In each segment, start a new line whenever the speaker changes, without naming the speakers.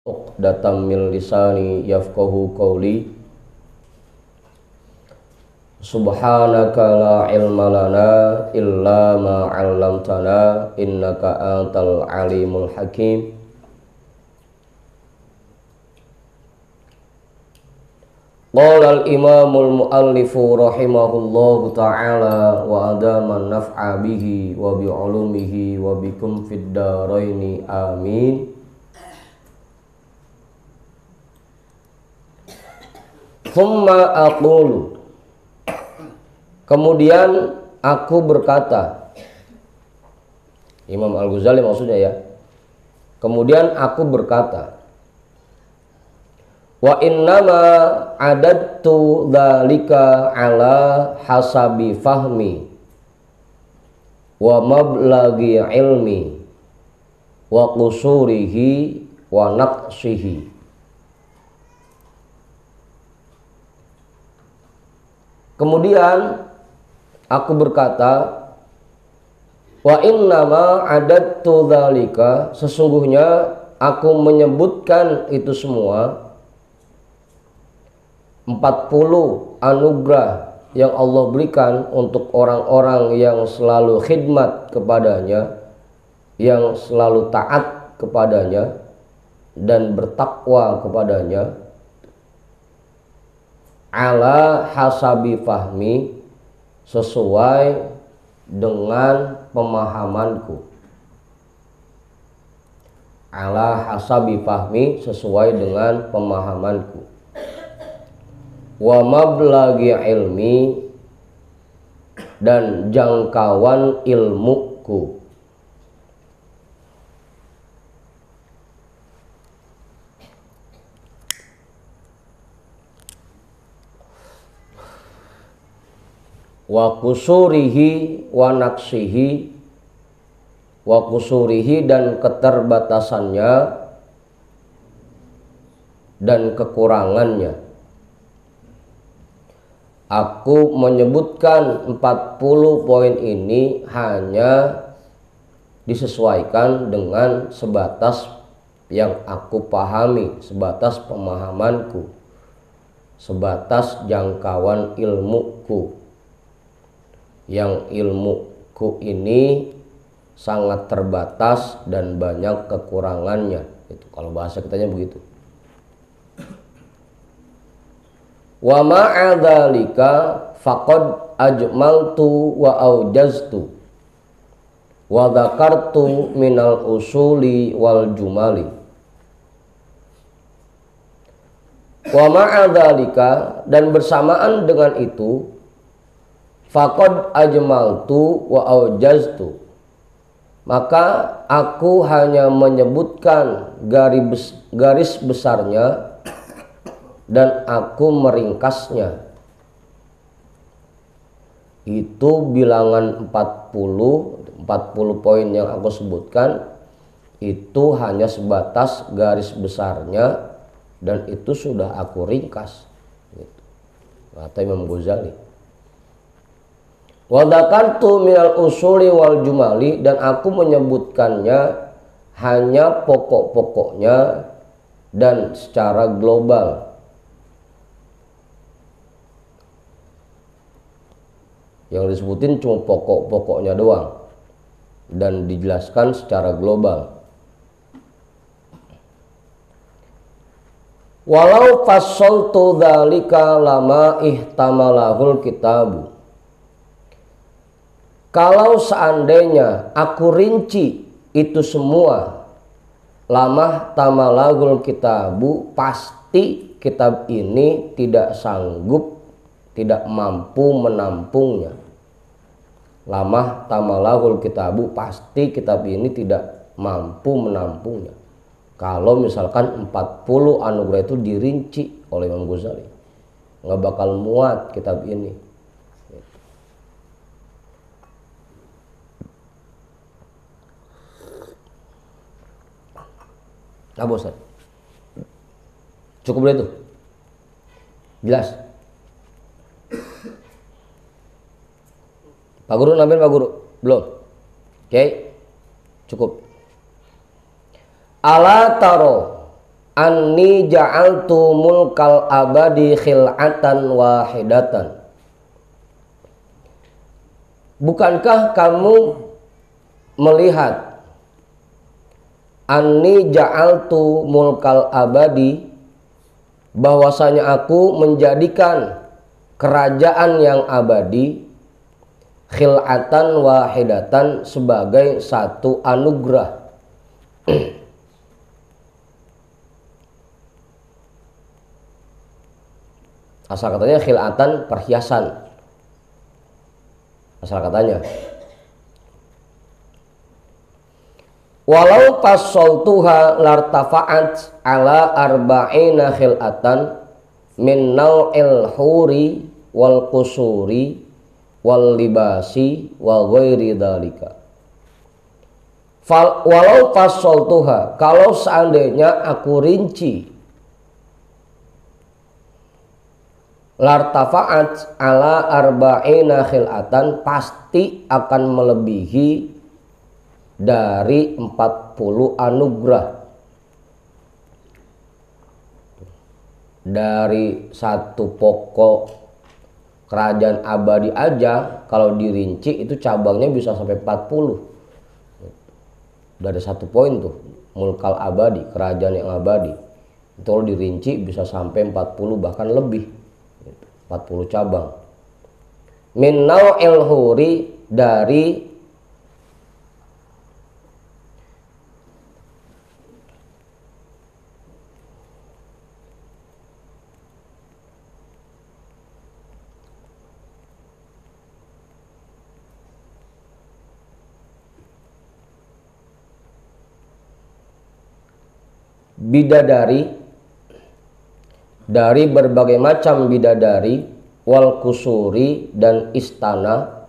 uqdatam min lisani yafqahu qawli. Subhanaka la ilma lana illa ma 'allamtana innaka antal alimul hakim. Qala al-imamul muallifu rahimahullahu ta'ala wa adama naf'a bihi wa bi 'ulumihi wa bikum fid daraini amin. Thumma aqulu, kemudian aku berkata, Imam Al-Ghazali maksudnya ya. Kemudian aku berkata, wa innama adattu dzalika ala hasabi fahmi wa mablaghi ilmi wa qusurihi wa naqsihi. Kemudian aku berkata, wa innama adattu dzalika, sesungguhnya aku menyebutkan itu semua 40 anugerah yang Allah berikan untuk orang-orang yang selalu khidmat kepadanya, yang selalu taat kepadanya dan bertakwa kepadanya, ala hasabi fahmi, sesuai dengan pemahamanku. Ala hasabi fahmi, sesuai dengan pemahamanku. Wa mablaghi ilmi, dan jangkauan ilmuku. Wa kusurihi wa naqsihi, wa kusurihi, dan keterbatasannya dan kekurangannya. Aku menyebutkan 40 poin ini hanya disesuaikan dengan sebatas yang aku pahami, sebatas pemahamanku, sebatas jangkauan ilmuku. Yang ilmuku ini sangat terbatas dan banyak kekurangannya. Itu kalau bahasa kitanya begitu. Wa ma'adzalika faqad ajmaltu wa aujaztu wa dzakartu minal usuli wal jumali. Wa ma'adzalika, dan bersamaan dengan itu, faqad ajmaltu wa aujaztu, maka aku hanya menyebutkan garis besarnya dan aku meringkasnya. Itu bilangan 40 poin yang aku sebutkan itu hanya sebatas garis besarnya dan itu sudah aku ringkas, kata Imam Ghazali. Wa dzakartu minal usuli wal jumali, dan aku menyebutkannya hanya pokok-pokoknya dan secara global. Yang disebutin cuma pokok-pokoknya doang dan dijelaskan secara global. Walau fassaltu dzalika lama ihtamalahul kitabu, kalau seandainya aku rinci itu semua, lamah tamalagul kitabu, pasti kitab ini tidak sanggup, tidak mampu menampungnya. Lamah tamalagul kitabu, pasti kitab ini tidak mampu menampungnya. Kalau misalkan 40 anugerah itu dirinci oleh Imam Ghazali, nggak bakal muat kitab ini. Apa Ustaz? Cukup itu? Jelas? Pak Guru nambahin Pak Guru? Belum? Oke, cukup. Ala taro, anni ja'altu mulkal abadi khil'atan wahidatan. Bukankah kamu melihat anni ja'altu mulkal abadi, bahwasanya aku menjadikan kerajaan yang abadi khil'atan wahidatan sebagai satu anugerah. Asal katanya khil'atan perhiasan. Asal katanya. Walau fasoltuha lartafa'at ala arba'ina khil'atan min naw'il huri wal qusuri wal libasi wa ghairi dalika. Walau fasoltuha, kalau seandainya aku rinci, lartafa'at ala arba'ina khil'atan, pasti akan melebihi dari 40 anugerah. Dari satu pokok kerajaan abadi aja kalau dirinci itu cabangnya bisa sampai 40. Dari satu poin tuh, mulkal abadi, kerajaan yang abadi. Itu kalau dirinci bisa sampai 40 bahkan lebih. 40 cabang. Min naw'il huri, dari bidadari, dari berbagai macam bidadari, wal kusuri, dan istana.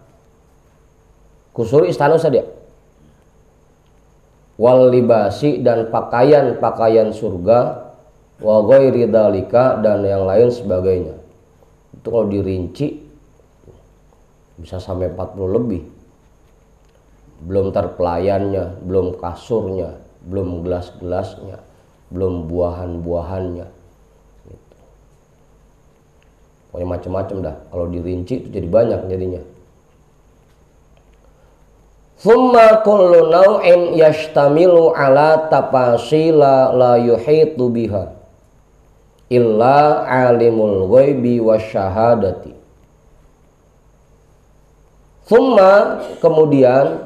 Kusuri istana saja. Wal libasi, dan pakaian-pakaian surga, wa ghairi dzalika, dan yang lain sebagainya. Itu kalau dirinci bisa sampai 40 lebih. Belum terpelayannya, belum kasurnya, belum gelas-gelasnya, belum buahan-buahannya. Pokoknya macam-macam dah. Kalau dirinci itu jadi banyak jadinya. Thumma kullu naw'in yashtamilu ala tafasila la yuhitu biha illa alimul ghaibi wasyahadati. Thumma, kemudian,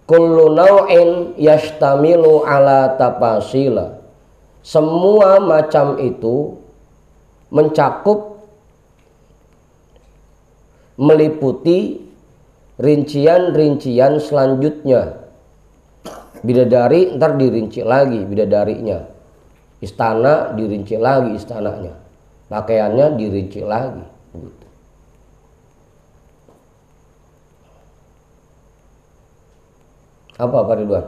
kullu naw'in yashtamilu ala tafasila, semua macam itu mencakup, meliputi rincian-rincian selanjutnya. Bidadari ntar dirinci lagi bidadarinya, istana dirinci lagi istananya, pakaiannya dirinci lagi. Apa Pak Ridwan?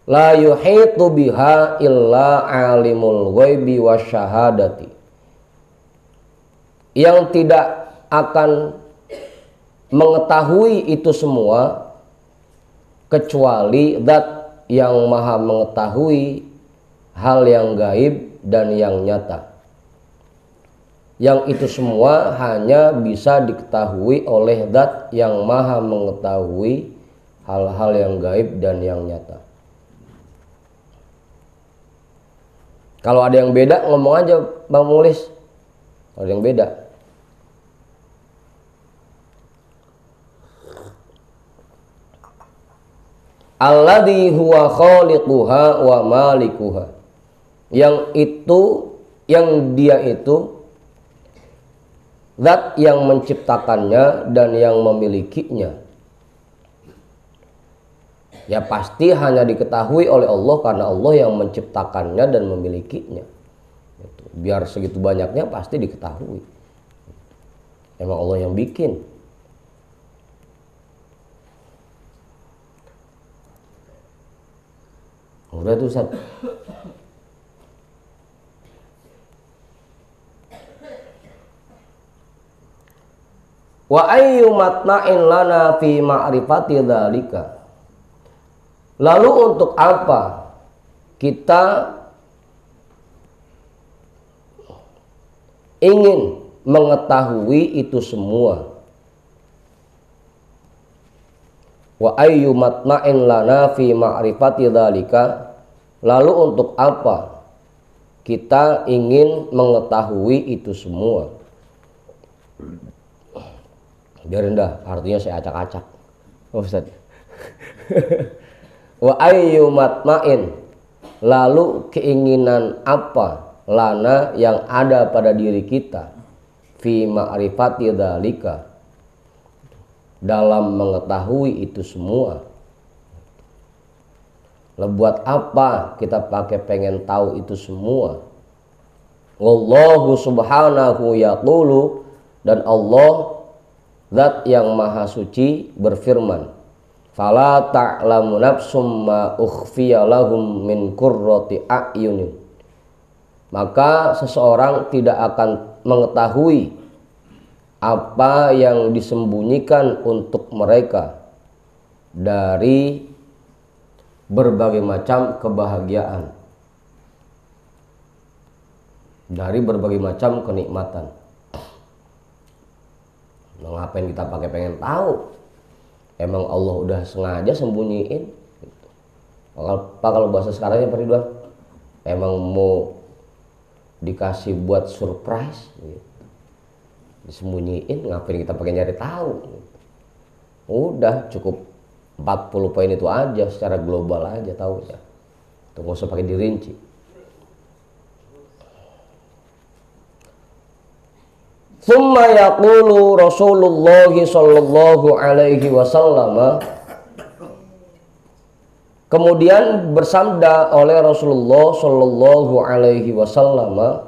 La yuhitu biha illa alimul ghaibi wasyahadati, yang tidak akan mengetahui itu semua kecuali zat yang maha mengetahui hal yang gaib dan yang nyata. Yang itu semua hanya bisa diketahui oleh zat yang maha mengetahui hal-hal yang gaib dan yang nyata. Kalau ada yang beda ngomong aja Bang Mulis. Kalau ada yang beda. Alladzi huwa khaliquha wa malikuha, yang itu, yang dia itu zat yang menciptakannya dan yang memilikinya. Ya pasti hanya diketahui oleh Allah karena Allah yang menciptakannya dan memilikinya. Biar segitu banyaknya pasti diketahui. Emang Allah yang bikin. Udah tuh Ustaz. Wa ayyu matna'in lana fi ma'rifati dzalika, Lalu untuk apa kita ingin mengetahui itu semua? Wa ayyu matma'in lana fi ma'rifati dzalika. Lalu untuk apa kita ingin mengetahui itu semua? Biarin dah, artinya saya acak-acak. Oh, Ustaz. Wa ayyu matma'in. Lalu keinginan apa lana yang ada pada diri kita fi ma'rifati dzalika, dalam mengetahui itu semua. Lalu buat apa kita pakai pengen tahu itu semua? Wallahu subhanahu yaqulu, dan Allah zat yang maha suci berfirman, fala ta'lamu nafsum ma ukhfiya lahum min qurrati a'yunin. Maka seseorang tidak akan mengetahui apa yang disembunyikan untuk mereka dari berbagai macam kebahagiaan, dari berbagai macam kenikmatan. Nah, ngapain kita pakai pengen tahu? Emang Allah udah sengaja sembunyiin? Apa kalau bahasa sekarangnya Pak Ridwan? Emang mau dikasih buat surprise gitu. Disembunyiin, ngapain kita pakai nyari tahu? Udah cukup 40 poin itu aja, secara global aja tahu ya. Tuh nggak usah pakai dirinci. Tsumma yaqulu Rasulullah sallallahu alaihi wasallam, kemudian bersabda oleh Rasulullah sallallahu alaihi wasallam,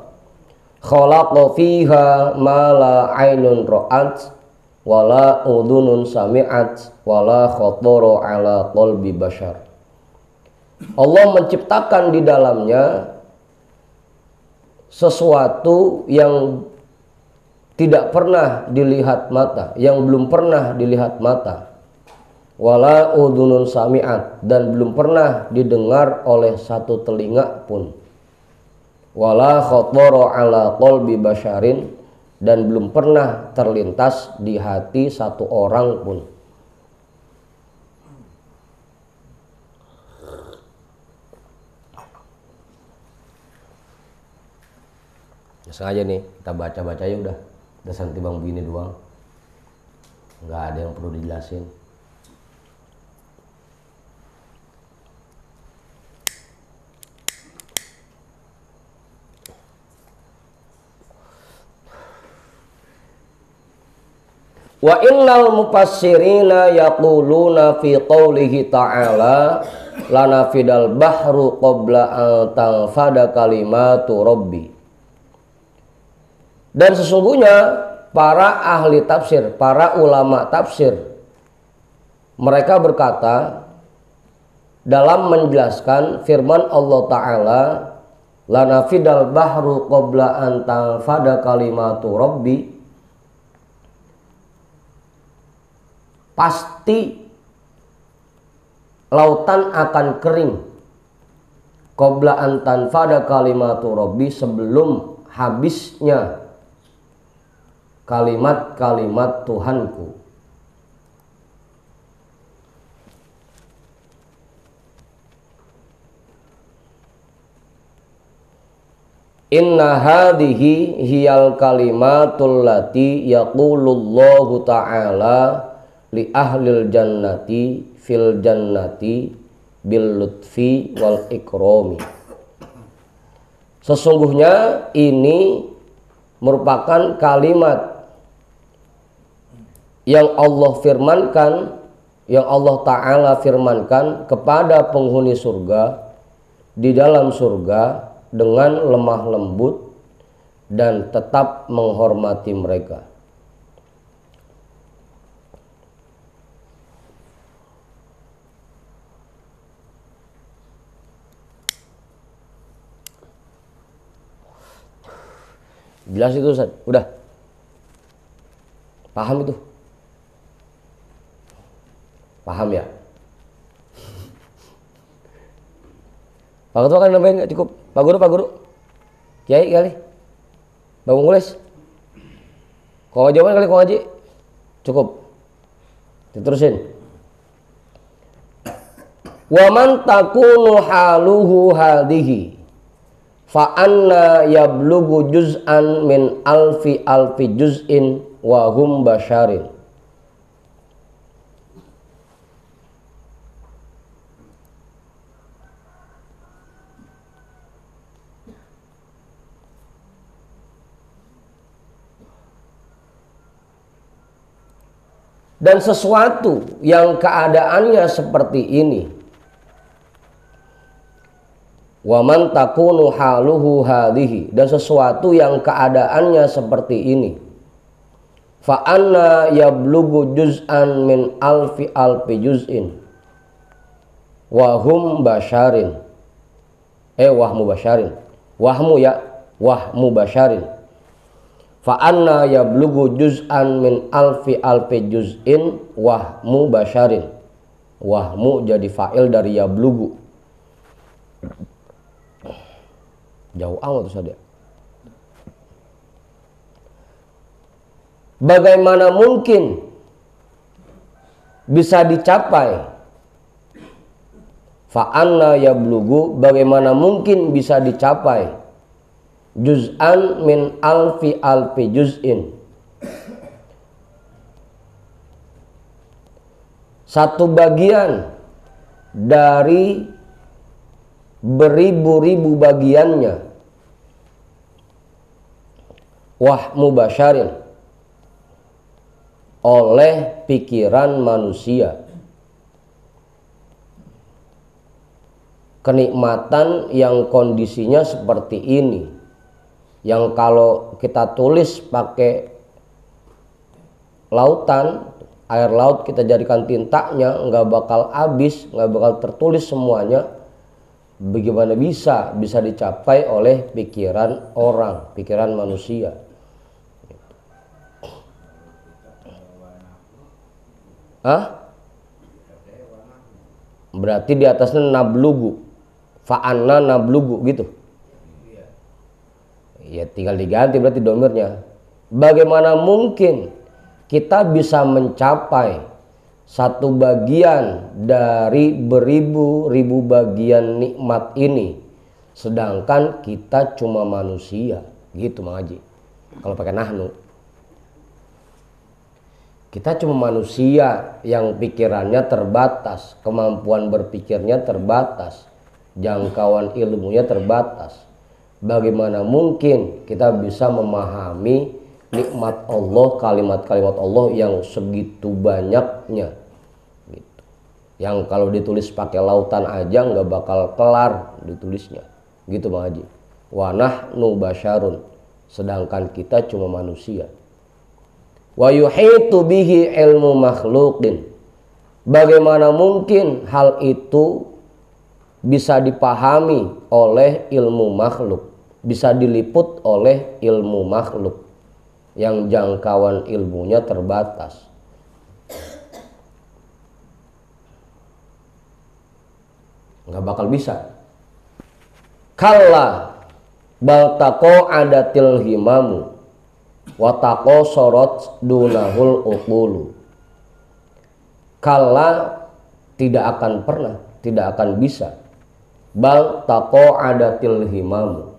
khalaqa fiha ma la ainun ra'at wala udhunun sami'at wala khatara ala qalbi bashar. Allah menciptakan di dalamnya sesuatu yang tidak pernah dilihat mata, yang belum pernah dilihat mata, wala udhunun sami'at, dan belum pernah didengar oleh satu telinga pun, wala khatara ala qalbi basharin, dan belum pernah terlintas di hati satu orang pun. Ya, sengaja nih kita baca-baca ya udah santi bang begini doang, nggak ada yang perlu dijelasin. Wa innal mufassirina yaquluna fi qawlihi ta'ala lanafidal bahru qabla an tanfada kalimatu rabbi. Dan sesungguhnya para ahli tafsir, para ulama tafsir, mereka berkata dalam menjelaskan firman Allah Ta'ala, lanafidal bahru qabla an tanfada kalimatu rabbi, pasti lautan akan kering qabla an tanfada kalimatu rabbi, sebelum habisnya kalimat-kalimat Tuhanku. Inna hadhihi hiyal kalimatul lati yaqulullahu ta'ala li ahlil jannati fil jannati bil lutfi wal ikrami. Sesungguhnya ini merupakan kalimat yang Allah firmankan, yang Allah Ta'ala firmankan kepada penghuni surga di dalam surga dengan lemah lembut dan tetap menghormati mereka. Jelas itu Ustaz? Udah? Paham itu? Paham ya? Pak Ketua kan nambahin nggak cukup? Pak Guru, Kiai kali, Bang Mulis, kau jawaban kali kau ngaji, cukup, diterusin. Wa man takunu haluhu hadhihi fa anna yablughu juz'an min alfi juz'in wa hum basyarin. Dan sesuatu yang keadaannya seperti ini, wa man takunu haluhu hadhihi, dan sesuatu yang keadaannya seperti ini, fa anna yablughu juz'an min alfi juz'in wa hum basyarin, wahmu basyarin, wahmu basyarin, fa anna yablughu juz'an min alfi juz'in wahmu basyarin. Wahmu jadi fa'il dari yablughu. Jauh amat tuh saja. Bagaimana mungkin bisa dicapai? Fa anna yablughu, bagaimana mungkin bisa dicapai? Juz'an min alfi juz'in, satu bagian dari beribu-ribu bagiannya, wahmu basyarin, oleh pikiran manusia. Kenikmatan yang kondisinya seperti ini, yang kalau kita tulis pakai lautan, air laut kita jadikan tintanya, nggak bakal habis, nggak bakal tertulis semuanya. Bagaimana bisa dicapai oleh pikiran orang, pikiran manusia? Berarti di atasnya nablugu, fa'anna nablugu gitu. Ya tinggal diganti berarti domirnya. Bagaimana mungkin kita bisa mencapai satu bagian dari beribu-ribu bagian nikmat ini, sedangkan kita cuma manusia, gitu Mang Haji. Kalau pakai nahnu, kita cuma manusia yang pikirannya terbatas, kemampuan berpikirnya terbatas, jangkauan ilmunya terbatas. Bagaimana mungkin kita bisa memahami nikmat Allah, kalimat-kalimat Allah yang segitu banyaknya gitu. Yang kalau ditulis pakai lautan aja nggak bakal kelar ditulisnya, gitu Bang Haji. Wa nahnu basyarun, sedangkan kita cuma manusia. Wa yuhitu bihi ilmu makhluqin, bagaimana mungkin hal itu bisa dipahami oleh ilmu makhluk, bisa diliput oleh ilmu makhluk yang jangkauan ilmunya terbatas. Nggak bakal bisa. Kalla bal taqa'adatil himamu wa taqasarat dunahul uqulu. Kalla, tidak akan pernah, tidak akan bisa. Bal taqa'adatil himamu,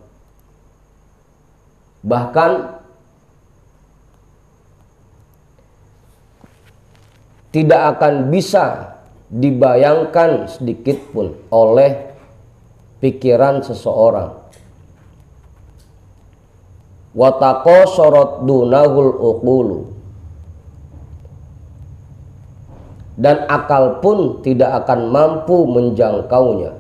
bahkan tidak akan bisa dibayangkan sedikit pun oleh pikiran seseorang. Wa taqasarat dunahul uqulu, dan akal pun tidak akan mampu menjangkaunya.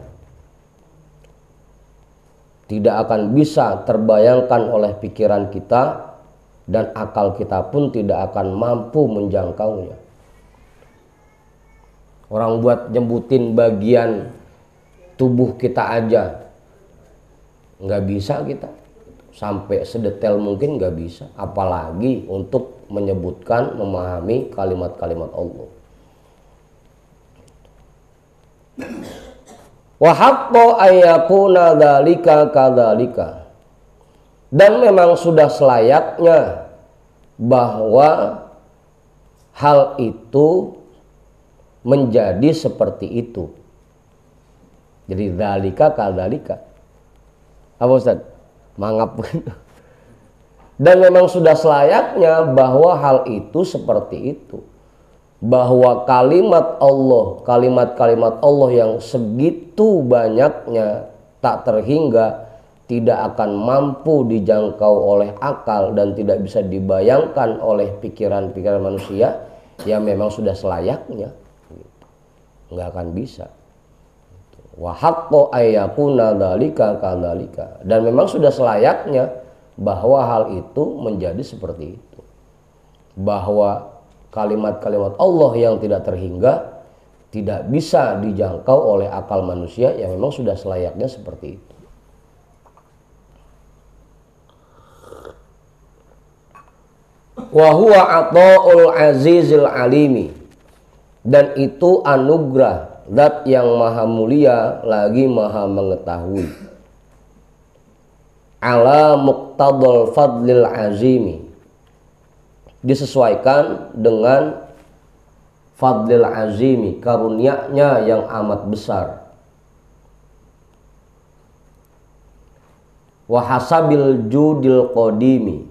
Tidak akan bisa terbayangkan oleh pikiran kita, dan akal kita pun tidak akan mampu menjangkaunya. Orang buat nyebutin bagian tubuh kita aja nggak bisa kita, sampai sedetail mungkin nggak bisa, apalagi untuk menyebutkan, memahami kalimat-kalimat Allah. Wa haqqo ayyakuna dzalika kadzalika. Dan memang sudah selayaknya bahwa hal itu menjadi seperti itu. Jadi dzalika kadzalika. Apa Ustaz? Mangap. Dan memang sudah selayaknya bahwa hal itu seperti itu. Bahwa kalimat-kalimat Allah yang segitu banyaknya tak terhingga, tidak akan mampu dijangkau oleh akal dan tidak bisa dibayangkan oleh pikiran-pikiran manusia, ya memang sudah selayaknya, nggak akan bisa. Wa haqqo ayyakuna dzalika kadzalika. Dan memang sudah selayaknya bahwa hal itu menjadi seperti itu. Bahwa kalimat-kalimat Allah yang tidak terhingga, tidak bisa dijangkau oleh akal manusia, yang memang sudah selayaknya seperti itu. Wa huwa ata'ul azizil alimi. Dan itu anugerah zat yang maha mulia lagi maha mengetahui. Ala muqtadul fadlil azimi. Disesuaikan dengan fadlil azimi, karunia-Nya yang amat besar. Wa hasabil judil qadimi.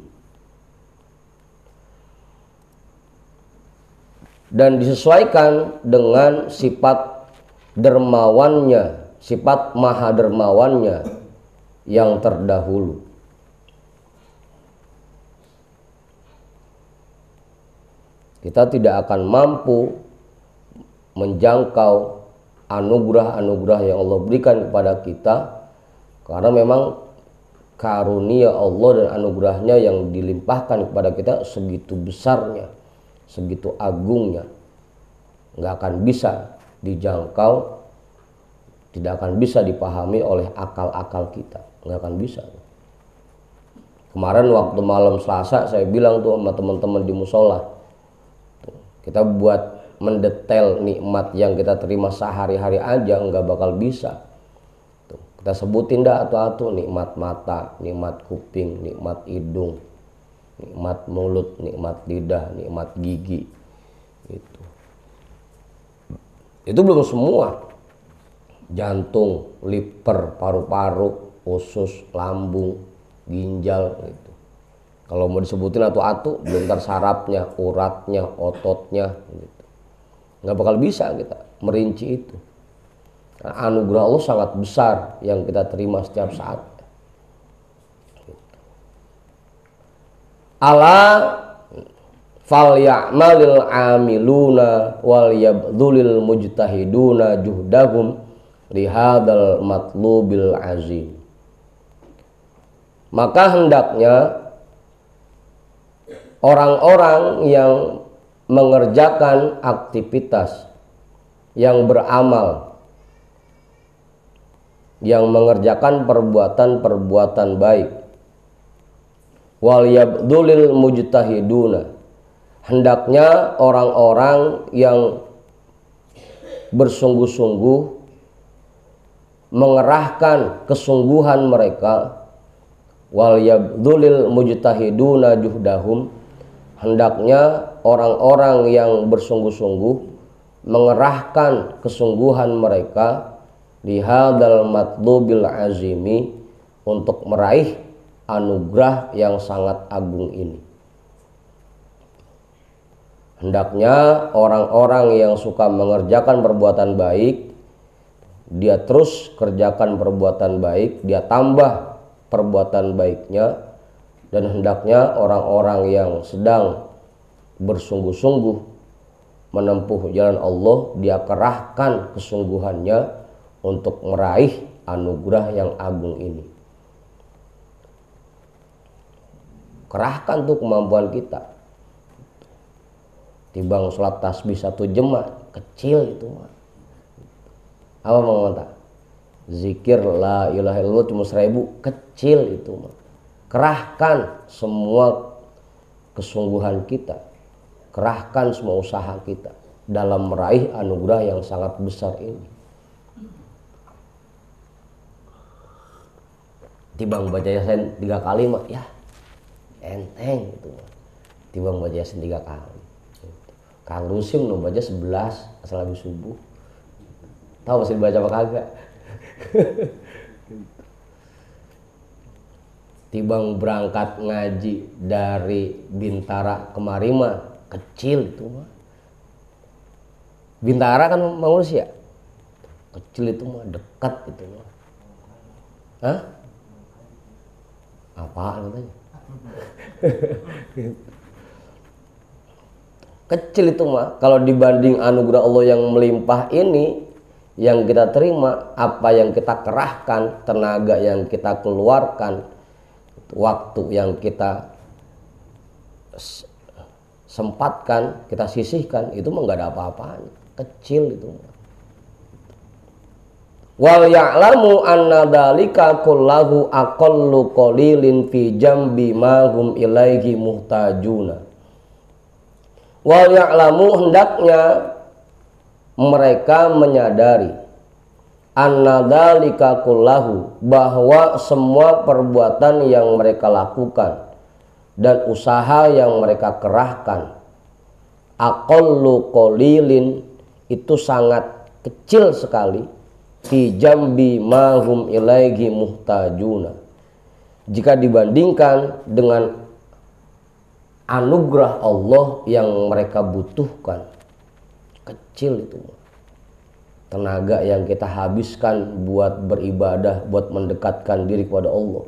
Dan disesuaikan dengan sifat dermawannya, sifat maha dermawannya yang terdahulu. Kita tidak akan mampu menjangkau anugerah-anugerah yang Allah berikan kepada kita, karena memang karunia Allah dan anugerahnya yang dilimpahkan kepada kita segitu besarnya, segitu agungnya, nggak akan bisa dijangkau, tidak akan bisa dipahami oleh akal-akal kita, nggak akan bisa. Kemarin waktu malam Selasa saya bilang tuh sama teman-teman di musola, kita buat mendetail nikmat yang kita terima sehari-hari aja nggak bakal bisa. Tuh, kita sebutin dah atu-atu, nikmat mata, nikmat kuping, nikmat hidung, nikmat mulut, nikmat lidah, nikmat gigi. Itu belum semua. Jantung, liver, paru-paru, usus, lambung, ginjal gitu. Kalau mau disebutin atu-atu, belum ntar sarafnya, uratnya, ototnya gitu. Nggak bakal bisa kita merinci itu. Karena anugerah Allah sangat besar yang kita terima setiap saat. Ala falyamalil amiluna wal yabdhulil mujtahiduna juhdahum lihadal matlubil azim. Maka hendaknya orang-orang yang mengerjakan aktivitas, yang beramal, yang mengerjakan perbuatan-perbuatan baik, wal yabdhulil mujtahiduna, hendaknya orang-orang yang bersungguh-sungguh mengerahkan kesungguhan mereka, wal yabdhulil mujtahiduna juhdahum, hendaknya orang-orang yang bersungguh-sungguh mengerahkan kesungguhan mereka di hadzal matlubil azimi, untuk meraih anugerah yang sangat agung ini. Hendaknya orang-orang yang suka mengerjakan perbuatan baik, dia terus kerjakan perbuatan baik, dia tambah perbuatan baiknya. Dan hendaknya orang-orang yang sedang bersungguh-sungguh menempuh jalan Allah, dia kerahkan kesungguhannya untuk meraih anugerah yang agung ini. Kerahkan tuh kemampuan kita. Timbang sholat tasbih 1 jam kecil itu mah. Apa mau ngata? Zikir la ilaha illallah cuma 1000, kecil itu mah. Kerahkan semua kesungguhan kita, kerahkan semua usaha kita dalam meraih anugerah yang sangat besar ini. Tibang baca Yasin 3 kali mah ya enteng gitu. Tibang baca Yasin 3 kali. Kang Rusim nu baca 11 asal habis subuh. Tahu masih dibaca apa kagak? Tibang berangkat ngaji dari Bintara ke Marima kecil itu mah. Bintara kan manusia kecil itu mah, dekat itu mah. Hah? Apaan katanya? Kecil itu mah. Kalau dibanding anugerah Allah yang melimpah ini, yang kita terima, apa yang kita kerahkan, tenaga yang kita keluarkan, waktu yang kita sempatkan, kita sisihkan, itu mah nggak ada apa-apanya. Kecil itu. Wal ya'lamu anna dzalika kullahu aqallu qalilin fi jambi ma hum ilaihi muhtajuna. Wal ya'lamu, hendaknya mereka menyadari, anna dzalika kullahu, bahwa semua perbuatan yang mereka lakukan dan usaha yang mereka kerahkan, aqallu qalilin, itu sangat kecil sekali, fi jambi mahum ilaihi muhtajuna, jika dibandingkan dengan anugerah Allah yang mereka butuhkan. Kecil itu. Tenaga yang kita habiskan buat beribadah, buat mendekatkan diri kepada Allah.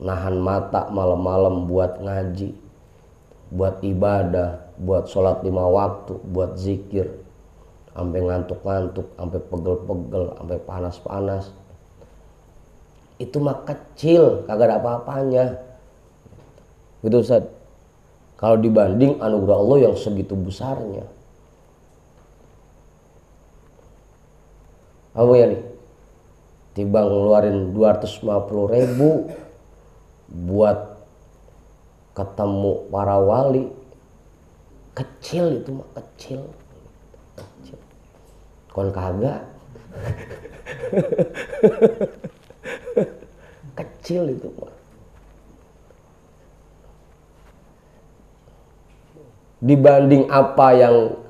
Nahan mata malam-malam buat ngaji, buat ibadah, buat sholat 5 waktu, buat zikir, sampai ngantuk-ngantuk, sampai pegel-pegel, sampai panas-panas. Itu mah kecil, kagak ada apa-apanya. Gitu Ustaz. Kalau dibanding anugerah Allah yang segitu besarnya. Apa ya nih? Tibang ngeluarin 250.000 buat ketemu para wali. Kecil itu mah, kecil. Kon kagak. Kecil itu mah. Dibanding apa yang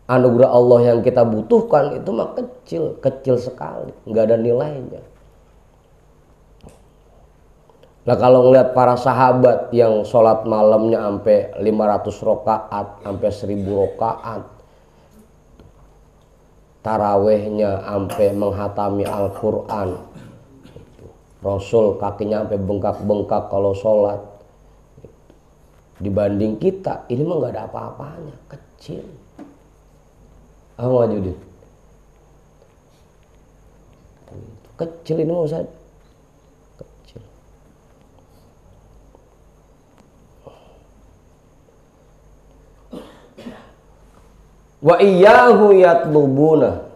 anugerah Allah yang kita butuhkan, itu mah kecil, kecil sekali, nggak ada nilainya. Nah kalau ngeliat para sahabat yang sholat malamnya sampai 500 rakaat, sampai 1000 rakaat, tarawehnya sampai menghatami Al-Quran, Rasul kakinya sampai bengkak-bengkak kalau sholat. Dibanding kita, ini mah nggak ada apa-apanya, kecil. Apa Judin? Kecil ini mau Ustaz. Kecil. Wa iyyahu yatlubuna.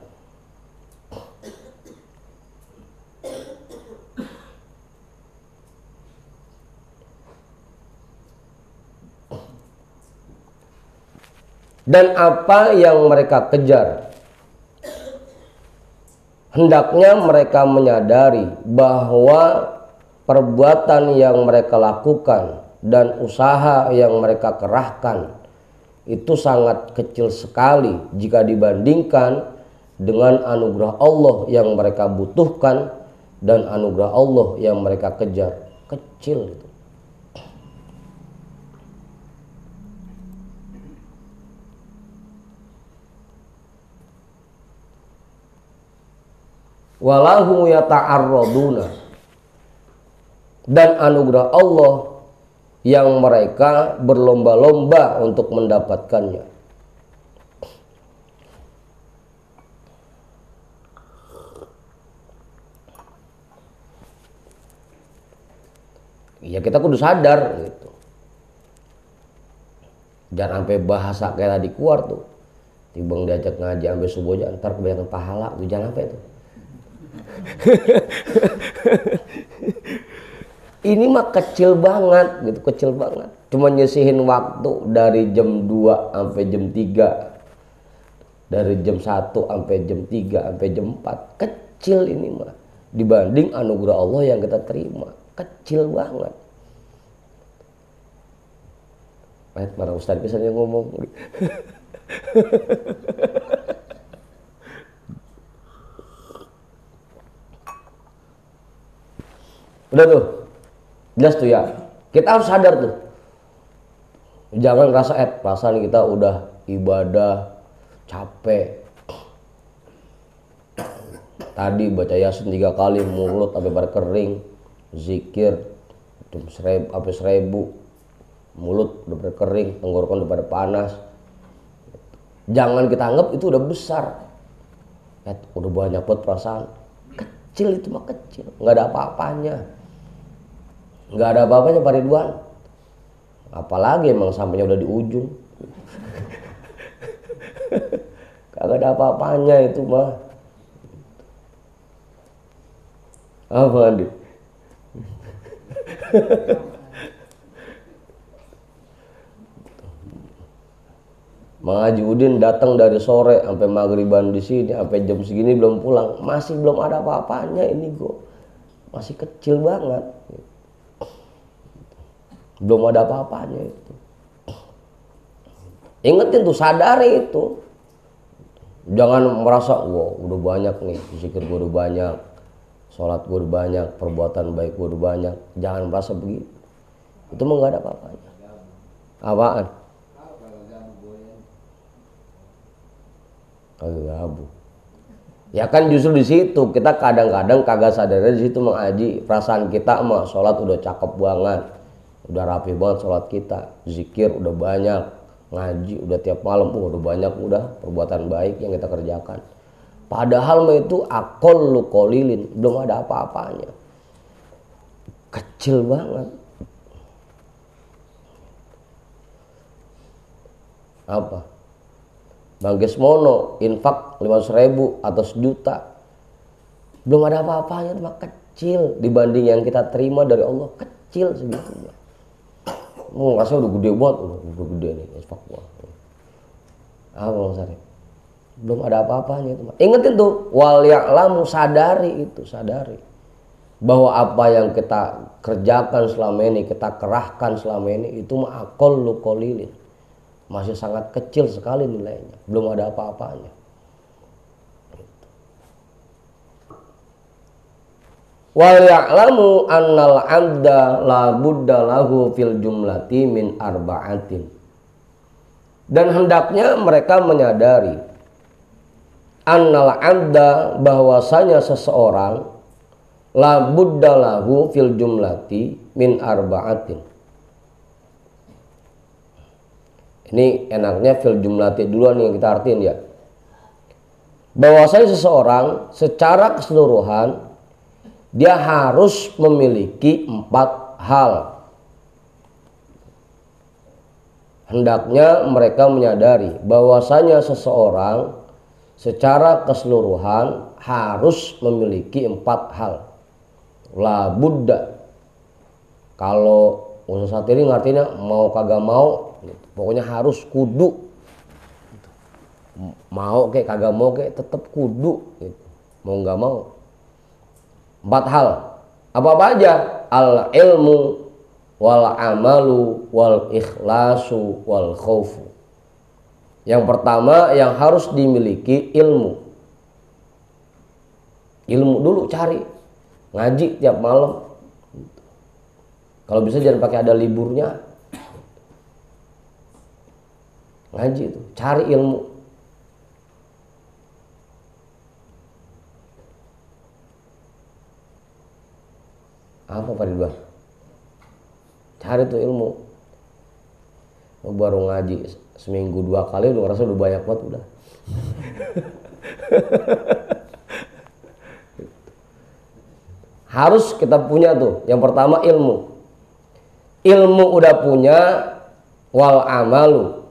Dan apa yang mereka kejar, hendaknya mereka menyadari bahwa perbuatan yang mereka lakukan dan usaha yang mereka kerahkan itu sangat kecil sekali jika dibandingkan dengan anugerah Allah yang mereka butuhkan dan anugerah Allah yang mereka kejar. Kecil itu. Walahu yata'arraduna, dan anugerah Allah yang mereka berlomba-lomba untuk mendapatkannya. Ya kita kudu sadar gitu. Jangan sampai bahasa kayak tadi keluar tuh. Tibang diajak ngaji sampai subuh aja, ntar kebanyakan pahala tuh, jangan sampai tuh. Ini mah kecil banget gitu, kecil banget. Cuma nyisihin waktu dari jam 2 sampai jam 3. Dari jam 1 sampai jam 3 sampai jam 4. Kecil ini mah. dibanding anugerah Allah yang kita terima. Kecil banget. Para ustadz biasanya ngomong. Udah tuh, jelas tuh ya. Kita harus sadar tuh. Jangan ngerasa perasaan kita udah ibadah capek. Tadi baca Yasin 3 kali, mulut sampai pada kering, zikir sampai 1000, mulut udah pada kering, tenggorokan udah pada panas. Jangan kita anggap itu udah besar. Udah banyak buat perasaan. Kecil itu mah kecil, nggak ada apa-apanya. Nggak ada apa-apanya Pak Ridwan. Apalagi emang sampainya udah di ujung. Kagak ada apa-apanya itu mah. Apa Andi? Mang Haji Udin datang dari sore sampai maghriban di sini, sampai jam segini belum pulang, masih belum ada apa-apanya ini kok. Masih kecil banget. Belum ada apa-apanya itu. Ingetin tuh, sadari itu. Jangan merasa, wah udah banyak nih, zikir gue udah banyak, sholat gue udah banyak, perbuatan baik gue udah banyak. Jangan merasa begitu. Itu mah gak ada apa-apanya. Apaan? Kagak gabu. Ya kan justru di situ kita kadang-kadang kagak sadar di situ mengaji. Perasaan kita mah sholat udah cakep banget, udah rapi banget sholat kita, zikir udah banyak, ngaji udah tiap malam, udah banyak, udah perbuatan baik yang kita kerjakan. Padahal mah itu aqallu qalilin, belum ada apa-apanya, kecil banget. Apa? Bang Gesmono infak 500.000 atau 1.000.000, belum ada apa-apanya, cuma kecil dibanding yang kita terima dari Allah, kecil segitunya. Rasanya udah gede banget, udah gede nih infak gua. Apa Bang Sarif? Belum ada apa-apanya itu. Ingetin tuh, wal ya'lamu, sadari itu, sadari bahwa apa yang kita kerjakan selama ini, kita kerahkan selama ini, itu mah aqallu qalilin, masih sangat kecil sekali nilainya, belum ada apa-apanya. Wal ya'lamu annal 'abda la budda lahu fil jumlati min arba'atin. Dan hendaknya mereka menyadari annal 'abda, bahwasanya seseorang, la budda lahu fil jumlati min arba'atin. Ini enaknya fil jumlati duluan yang kita artiin ya. Bahwasanya seseorang secara keseluruhan dia harus memiliki 4 hal. Hendaknya mereka menyadari bahwasanya seseorang secara keseluruhan harus memiliki 4 hal. La budda. Kalau Ustaz Satiri ngartinya mau kagak mau, pokoknya harus, kudu. Mau kayak kagak mau kayak tetap kudu, mau nggak mau. 4 hal. Apa aja? Al ilmu wal amalu wal ikhlasu wal khaufu. Yang pertama yang harus dimiliki ilmu. Ilmu dulu cari. Ngaji tiap malam. Kalau bisa jangan pakai ada liburnya. Ngaji itu, cari ilmu. Apa Pak Ridwan? Cari tuh ilmu. Baru ngaji seminggu 2 kali udah rasa udah banyak banget udah. Harus kita punya tuh. Yang pertama ilmu. Ilmu udah punya, wal amalu.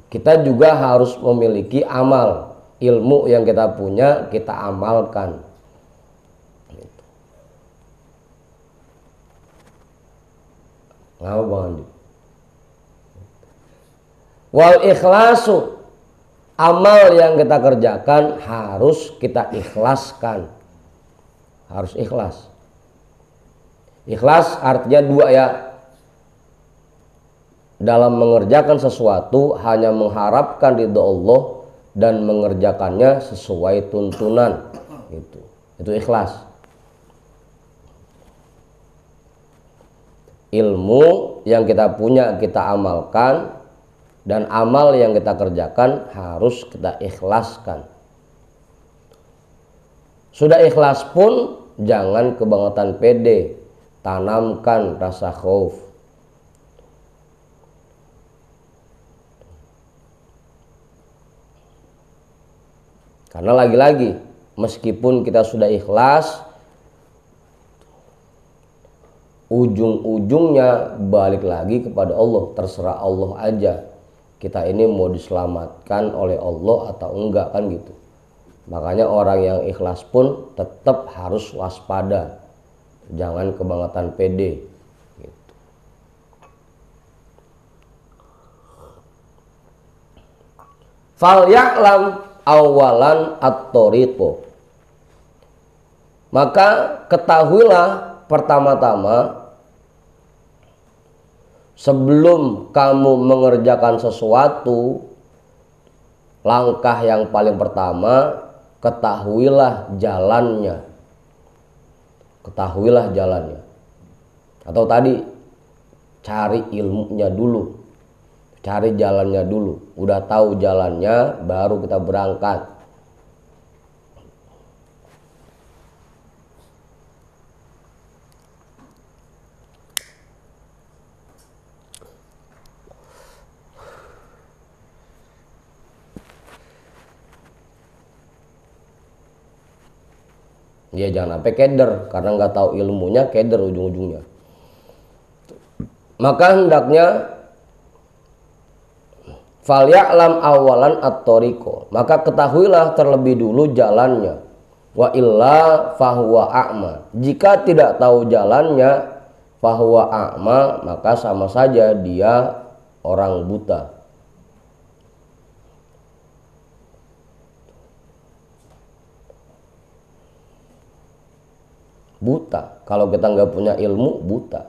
Kita juga harus memiliki amal. Ilmu yang kita punya kita amalkan. Ngapa Bang Andi? Wal ikhlasu, amal yang kita kerjakan harus kita ikhlaskan. harus ikhlas. Ikhlas artinya dua ya, dalam mengerjakan sesuatu hanya mengharapkan ridho Allah dan mengerjakannya sesuai tuntunan, itu ikhlas. Ilmu yang kita punya kita amalkan, dan amal yang kita kerjakan harus kita ikhlaskan. Sudah ikhlas pun jangan kebangetan pede, tanamkan rasa khauf. Karena lagi-lagi meskipun kita sudah ikhlas, ujung-ujungnya balik lagi kepada Allah. Terserah Allah aja kita ini mau diselamatkan oleh Allah atau enggak, kan gitu. Makanya orang yang ikhlas pun tetap harus waspada, jangan kebangetan pede gitu. Fal ya'lam awalan at-thoriqo, maka ketahuilah pertama-tama sebelum kamu mengerjakan sesuatu, langkah yang paling pertama ketahuilah jalannya. Ketahuilah jalannya. Atau tadi cari ilmunya dulu, cari jalannya dulu. Udah tahu jalannya baru kita berangkat. Ya jangan sampai keder, karena nggak tahu ilmunya keder ujung-ujungnya. Maka hendaknya fal ya'lam awalan at-thoriqo, maka ketahuilah terlebih dulu jalannya. Wa illa fahuwa a'ma, jika tidak tahu jalannya, fahuwa a'ma, maka sama saja dia orang buta. Buta, kalau kita nggak punya ilmu, buta.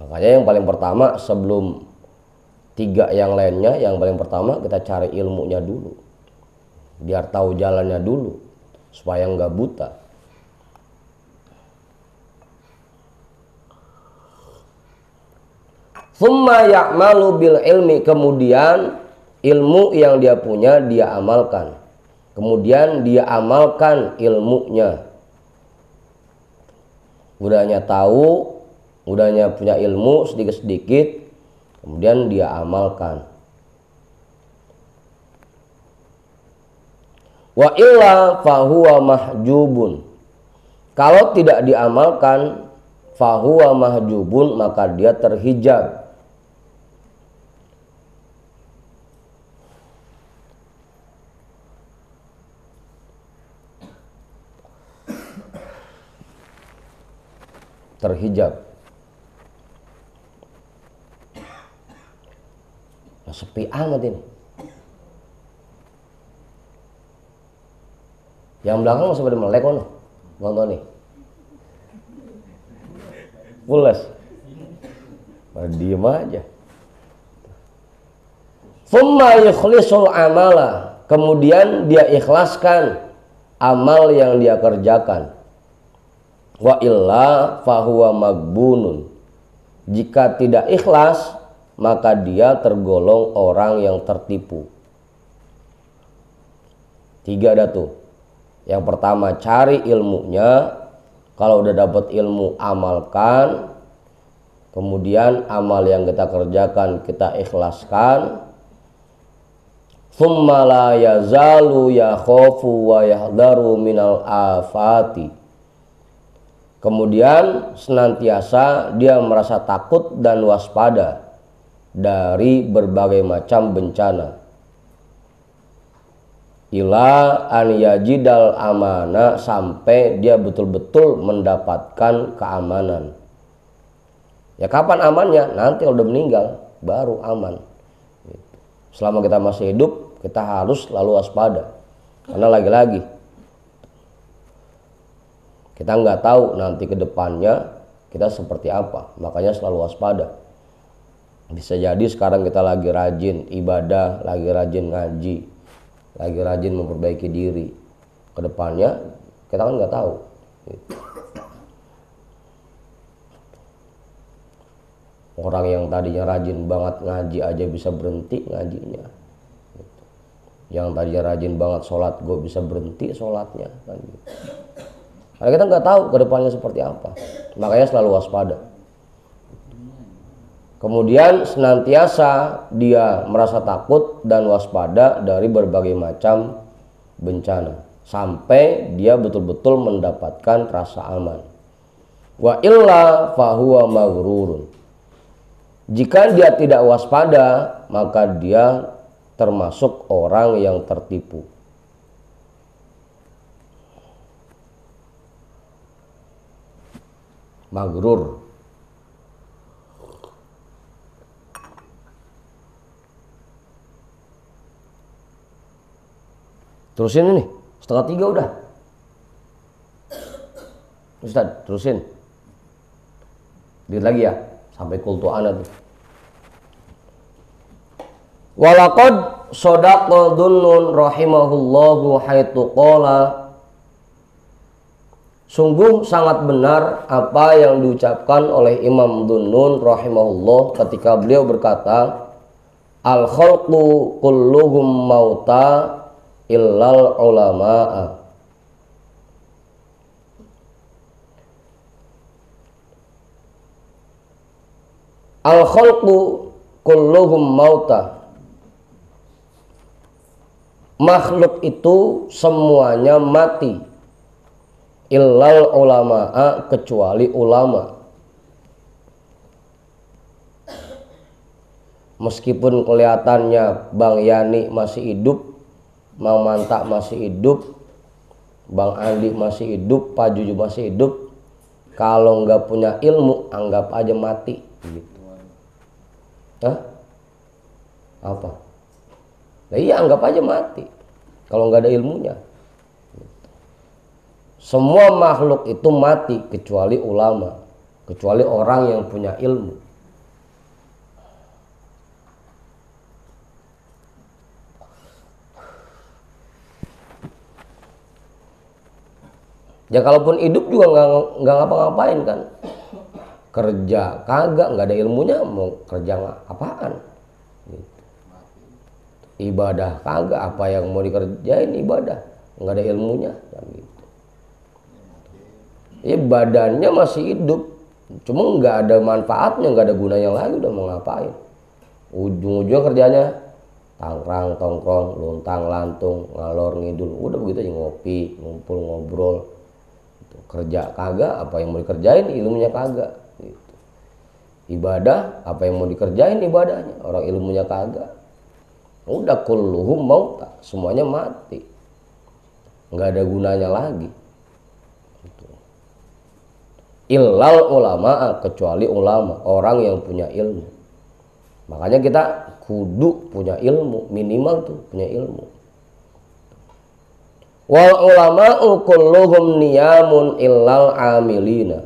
Makanya yang paling pertama sebelum tiga yang lainnya, yang paling pertama kita cari ilmunya dulu, biar tahu jalannya dulu supaya nggak buta. Tsumma ya'malu bil ilmi, kemudian ilmu yang dia punya dia amalkan. Kemudian dia amalkan ilmunya. Udahnya tahu, udahnya punya ilmu sedikit-sedikit, kemudian dia amalkan. Wa illa fahuwa mahjubun, kalau tidak diamalkan, fahuwa mahjubun, maka dia terhijab. Terhijab. Nah, sepi amat ini. Yang belakang masih pada melek kono. Nonton nih. Pulas. Diem aja. Tsumma yukhlisul amala, kemudian dia ikhlaskan amal yang dia kerjakan. Wa illa fahuwa magbunun, jika tidak ikhlas maka dia tergolong orang yang tertipu. Tiga dah tuh. Yang pertama cari ilmunya, kalau udah dapat ilmu amalkan, kemudian amal yang kita kerjakan kita ikhlaskan. Tsumma la yazalu yakhafu wa yahdharu minal afati, kemudian senantiasa dia merasa takut dan waspada dari berbagai macam bencana. Ila an yajidal amana, sampai dia betul-betul mendapatkan keamanan. Ya kapan amannya? Nanti kalau udah meninggal baru aman. Selama kita masih hidup kita harus selalu waspada. Karena lagi-lagi kita nggak tahu nanti ke depannya kita seperti apa, makanya selalu waspada. Bisa jadi sekarang kita lagi rajin ibadah, lagi rajin ngaji, lagi rajin memperbaiki diri. Ke depannya kita kan nggak tahu. Orang yang tadinya rajin banget ngaji aja bisa berhenti ngajinya. Yang tadinya rajin banget sholat gue bisa berhenti sholatnya. Karena kita nggak tahu ke depannya seperti apa. Makanya selalu waspada. Kemudian senantiasa dia merasa takut dan waspada dari berbagai macam bencana. Sampai dia betul-betul mendapatkan rasa aman. Wa illa fahuwa maghrurun. Jika dia tidak waspada, maka dia termasuk orang yang tertipu. Maghrur. Terusin ini, 2:30 udah. Ustaz, terusin. Dikit lagi ya, sampai kultu ana tuh. Walaqad shadaqa Dhunnun rahimahullahu haitsu qala. Sungguh sangat benar apa yang diucapkan oleh Imam Dhunnun rahimahullah ketika beliau berkata, al khalqu kulluhum mauta illal ulama'a. Al khalqu kulluhum mauta. Makhluk itu semuanya mati. Illal ulama'a, kecuali ulama. Meskipun kelihatannya Bang Yani masih hidup, Mang Manta masih hidup, Bang Andi masih hidup, Pak Juju masih hidup, kalau nggak punya ilmu anggap aja mati gitu. Hah? Apa? Nah, iya, anggap aja mati kalau nggak ada ilmunya. Semua makhluk itu mati kecuali ulama, kecuali orang yang punya ilmu. Ya kalaupun hidup juga nggak ngapa-ngapain kan, kerja kagak, nggak ada ilmunya, mau kerja apaan? Gitu. Ibadah kagak, apa yang mau dikerjain ibadah, nggak ada ilmunya, kan gitu. Ya badannya masih hidup, cuma nggak ada manfaatnya, nggak ada gunanya lagi, udah mau ngapain? Ujung-ujungnya kerjanya tangkrang, tongkrong, luntang lantung, ngalor ngidul, udah begitu aja, ngopi, ngumpul, ngobrol. Kerja kagak, apa yang mau dikerjain ilmunya kagak gitu. Ibadah, apa yang mau dikerjain ibadahnya, orang ilmunya kagak. Udah kulluhum mauta, semuanya mati, nggak ada gunanya lagi gitu. Illal ulama, kecuali ulama, orang yang punya ilmu. Makanya kita kudu punya ilmu, minimal tuh punya ilmu. Wal ulama'u kulluhum niyamun illal amilina.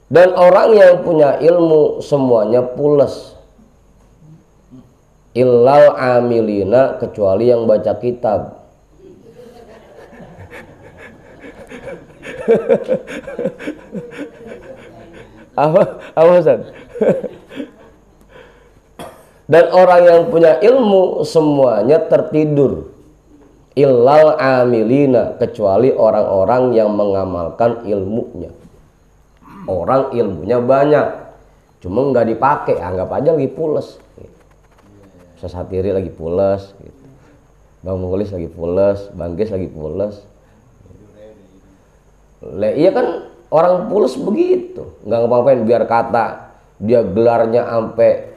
Dan orang yang punya ilmu semuanya pules. Illal amilina, kecuali yang baca kitab. Apa Ustaz? Dan orang yang punya ilmu semuanya tertidur. Illal amilina, kecuali orang-orang yang mengamalkan ilmunya. Orang ilmunya banyak, cuma nggak dipakai, anggap aja lagi pules. Ustaz Hatiri lagi pules, Bang Mulis lagi pules, Bang Ges lagi pules. Iya kan, orang pules begitu, nggak ngapa-ngapain, biar kata dia gelarnya sampai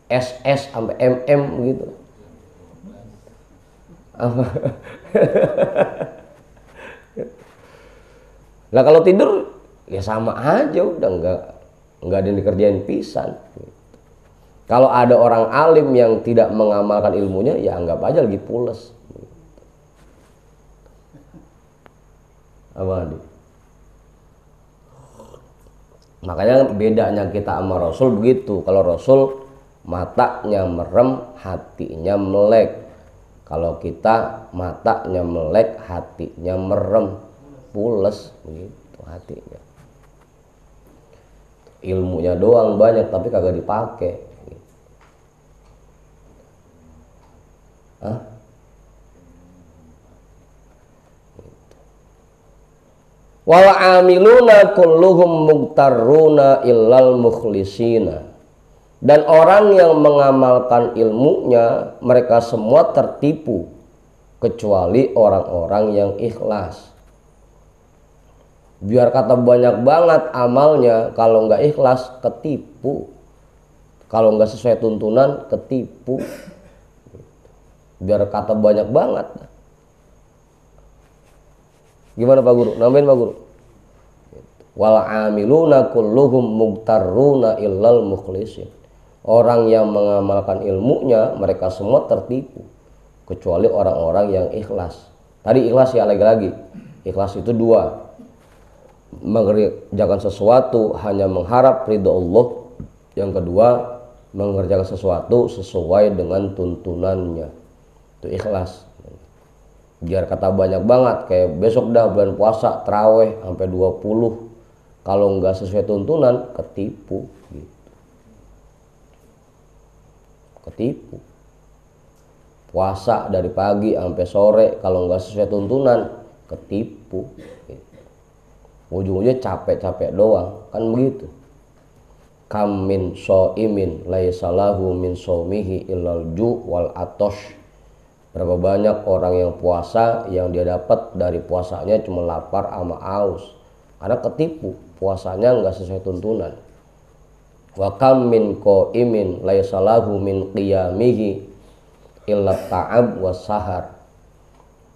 SS sampai MM gitu. Nah kalau tidur ya sama aja, udah nggak ada yang dikerjain pisan. Kalau ada orang alim yang tidak mengamalkan ilmunya, ya anggap aja lagi pules. Apa nih? Makanya bedanya kita sama Rasul begitu. Kalau Rasul matanya merem, hatinya melek. Kalau kita matanya melek, hatinya merem, pules begitu hatinya. Ilmunya doang banyak tapi kagak dipakai. Hah? Wal amiluna kulluhum mugtarruna illal mukhlisina. Dan orang yang mengamalkan ilmunya, mereka semua tertipu kecuali orang-orang yang ikhlas. Biar kata banyak banget amalnya, kalau nggak ikhlas ketipu. Kalau nggak sesuai tuntunan ketipu. Biar kata banyak banget. Gimana Pak Guru? Nambahin Pak Guru. Wal amiluna kulluhum mugtarruna illal mukhlisin. Orang yang mengamalkan ilmunya, mereka semua tertipu kecuali orang-orang yang ikhlas. Tadi ikhlas ya, lagi-lagi ikhlas itu dua: mengerjakan sesuatu hanya mengharap ridho Allah. Yang kedua, mengerjakan sesuatu sesuai dengan tuntunannya. Itu ikhlas. Biar kata banyak banget, kayak besok dah bulan puasa terawih sampai 20, kalau nggak sesuai tuntunan ketipu gitu. Ketipu. Puasa dari pagi sampai sore, kalau nggak sesuai tuntunan ketipu gitu. Ujung-ujungnya capek-capek doang, kan begitu. Kam min shaimin laisa lahu min shaumihi illal ju' wal atosh. Berapa banyak orang yang puasa, yang dia dapat dari puasanya cuma lapar sama aus, karena ketipu, puasanya nggak sesuai tuntunan. Wa kam min qaimin laisa lahu min qiyamihi illa ta'ab was sahar.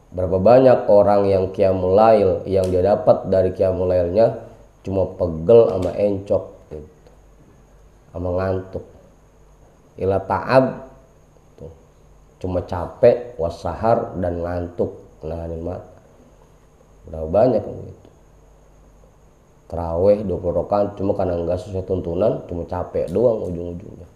Berapa banyak orang yang qiyamul lail, yang dia dapat dari qiyamul lailnya cuma pegel sama encok gitu, sama ngantuk. Illa ta'ab tuh, cuma capek, was sahar dan ngantuk, nahanin mata. Berapa banyak gitu. Terawih 20 rakaat cuma karena nggak sesuai tuntunan, cuma capek doang ujung-ujungnya.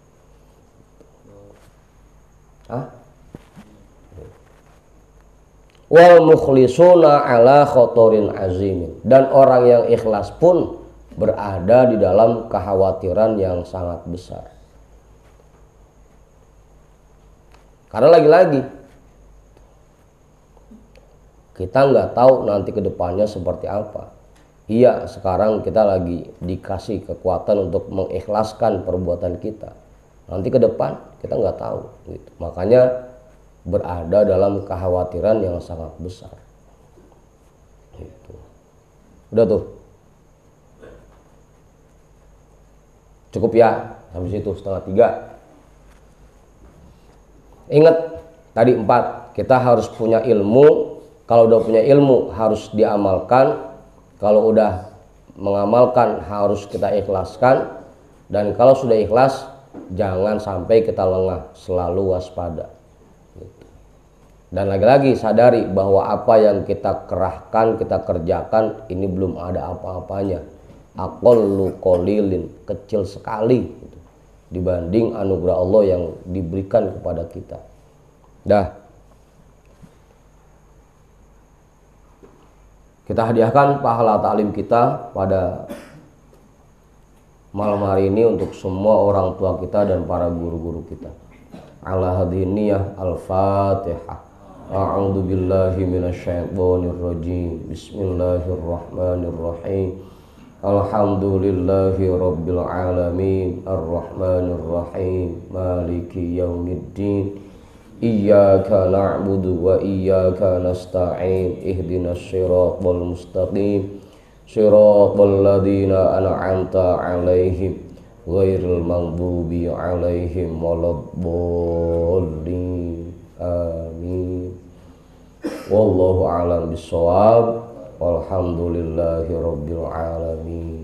Wal mukhlisuna ala khotorin azimin. Dan orang yang ikhlas pun berada di dalam kekhawatiran yang sangat besar. Karena lagi-lagi kita nggak tahu nanti kedepannya seperti apa. Iya, sekarang kita lagi dikasih kekuatan untuk mengikhlaskan perbuatan kita. Nanti ke depan kita nggak tahu gitu. Makanya berada dalam kekhawatiran yang sangat besar gitu. Udah tuh, cukup ya sampai situ, 2:30. Ingat tadi 4, kita harus punya ilmu. Kalau udah punya ilmu harus diamalkan. Kalau udah mengamalkan harus kita ikhlaskan. Dan kalau sudah ikhlas jangan sampai kita lengah, selalu waspada. Dan lagi-lagi sadari bahwa apa yang kita kerahkan, kita kerjakan ini belum ada apa-apanya. Aqallu qalilin, kecil sekali gitu, dibanding anugerah Allah yang diberikan kepada kita. Dah, kita hadiahkan pahala taklim kita pada malam hari ini untuk semua orang tua kita dan para guru-guru kita. Ala hadiniyah al-Fatihah. A'udzu billahi minasyaitonir rajim. Bismillahirrahmanirrahim. Alhamdulillahi rabbil alamin. Arrahmanir rahim. Maliki yaumiddin. Iyyaka na'budu wa iyyaka nasta'in. Ihdinas siratal mustaqim. Siratal ladzina an'amta 'alaihim ghairil maghdubi 'alaihim waladdallin. Amin. Wallahu a'lam bishawab. Walhamdulillahi rabbil alamin.